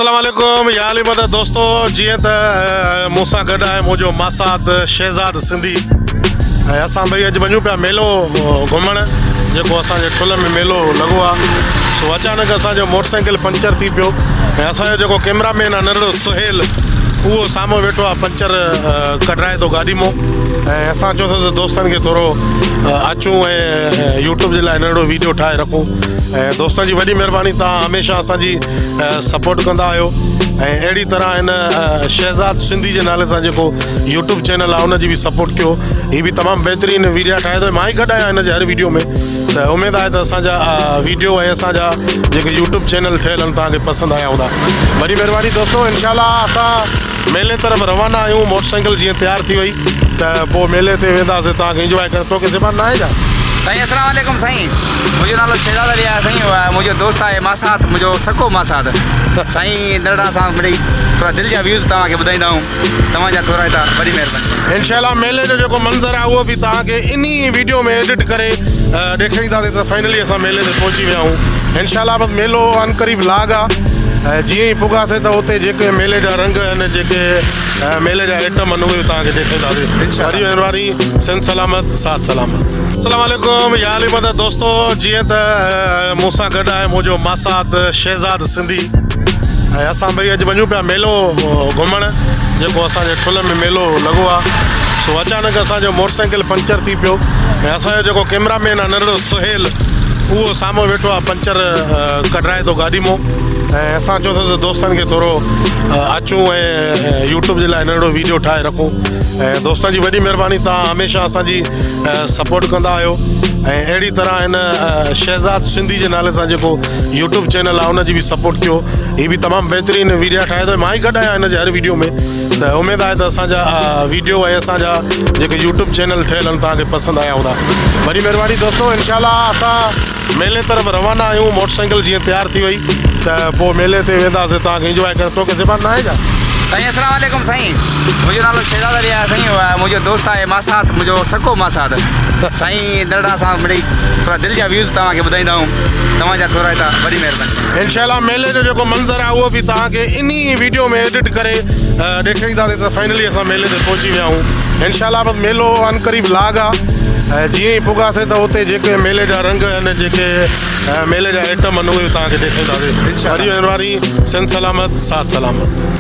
अस्सलाम वालेकुम या अली मदद दोस्तों जीअं त मूंसां गॾु आहे मुंहिंजो मासात शहज़ाद सिंधी ऐं असां भई अॼु वञूं पिया मेलो घुमणु जेको असांजे ठुल में मेलो लॻो आहे। सो अचानक असांजो मोटरसाइकिल पंचर थी पियो ऐं असांजो जेको कैमरामैन आहे नंढड़ो सुहेल उहो साम्हूं वेठो आहे पंचर कढाए थो गाॾी मां। ऐं असां चयोसीं दोस्तनि खे थोरो अचूं ऐं यूट्यूब जे लाइ नंढड़ो वीडियो ठाहे रखूं। ऐं दोस्तनि जी वॾी महिरबानी, तव्हां हमेशह असांजी सपोर्ट कंदा आहियो ऐं अहिड़ी तरह हिन शहज़ाद सिंधी जे नाले सां जेको यूट्यूब चैनल आहे उनजी बि सपोर्ट कयो। हीअ बि तमामु बहितरीनु वीडियो ठाहे थो, मां ई गॾु आहियां हिन जे हर वीडियो में। त उमेदु आहे त असांजा वीडियो ऐं असांजा जेके यूट्यूब चैनल ठहियल आहिनि तव्हांखे पसंदि आया हूंदा। वॾी महिरबानी दोस्तों, इंशाल्लाह असां मेले तरफ़ रवाना आहियूं। मोटरसाइकिल जीअं तयारु थी वई त पोइ मेले ते वेंदासीं, तव्हांखे इंजॉय करे। तोखे ज़बान न आहे छा साईं? अस्सलाम वालेकुम साईं, मुंहिंजो नालो शहज़ाद अली आहे साईं। मुंहिंजो दोस्त आहे मासात, मुंहिंजो सको मासात साईं। नंढड़ा सां मिड़ी थोरा दिलि जा व्यूज़ तव्हांखे ॿुधाईंदा आहियूं, तव्हांजा थोरा हितां वॾी महिरबानी। इंशाल्लाह मेले जो जेको मंज़र आहे उहो बि तव्हांखे इन्ही वीडियो में एडिट करे ॾेखारींदासीं। त फाइनली असां मेले ते पहुची विया आहियूं। इंशाल्लाह बसि मेलो अनक़रीब लाग आहे। जीअं ई पुगासीं त उते जेके मेले जा रंग आहिनि, जेके मेले जा आइटम आहिनि, उहे तव्हांखे ॾेखारींदासीं। वॾी महिरबानी, सिंध सलामत, साथ सलामत। अस्सलाम वालेकुम या अली मदद दोस्तों, जीअं त मूंसां गॾु आहे मुंहिंजो मासात शहज़ाद सिंधी ऐं असां भई अॼु वञूं पिया मेलो घुमणु जेको असांजे ठुल में मेलो लॻो आहे। सो अचानक असांजो मोटरसाइकिल पंचर थी पियो ऐं असांजो जेको कैमरामैन आहे नंढड़ो सुहेल उहो साम्हूं वेठो आहे पंचर कढाए थो गाॾी मां। ऐं असां चयोसीं दोस्तनि खे थोरो अचूं ऐं यूट्यूब जे लाइ नंढड़ो वीडियो ठाहे रखूं। ऐं दोस्तनि जी वॾी महिरबानी, तव्हां हमेशह असांजी सपोर्ट कंदा आहियो ऐं अहिड़ी तरह हिन शहज़ाद सिंधी जे नाले सां जेको यूट्यूब चैनल आहे उनजी बि सपोर्ट कयो। हीअ बि तमामु बहितरीनु वीडियो ठाहे थो, मां ई गॾु आहियां हिन जे हर वीडियो में। त उमेदु आहे त असांजा वीडियो ऐं असांजा जेके यूट्यूब चैनल ठहियल आहिनि तव्हांखे पसंदि आया हूंदा। वॾी महिरबानी दोस्तों, इंशाल्लाह असां मेले तरफ़ रवाना आहियूं। मोटरसाइकिल जीअं तयारु थी वई त पोइ मेले ते वेंदासीं, तव्हांखे इंजॉय करे। तोखे ज़बान न आहे छा साईं? अस्सलाम वालेकुम साईं, मुंहिंजो नालो शहज़ाद अली आहे साईं। मुंहिंजो दोस्त आहे मासात, मुंहिंजो सको मासात साईं। नंढड़ा सां मिड़ी थोरा दिलि जा व्यूज़ तव्हांखे ॿुधाईंदा आहियूं, तव्हांजा थोरा हितां वॾी महिरबानी। इंशाल्लाह मेले जो जेको मंज़र आहे उहो बि तव्हांखे इन्ही वीडियो में एडिट करे ॾेखारींदासीं। त फाइनली असां मेले ते पहुची विया आहियूं। इंशाल्लाह बसि मेलो अनक़रीब लाग आहे। जीअं ई पुगासीं त उते जेके मेले जा रंग आहिनि, जेके मेले जा आइटम आहिनि, उहे तव्हांखे ॾेखारींदासीं। वॾी महिरबानी, सिंध सलामत, साथ सलामत।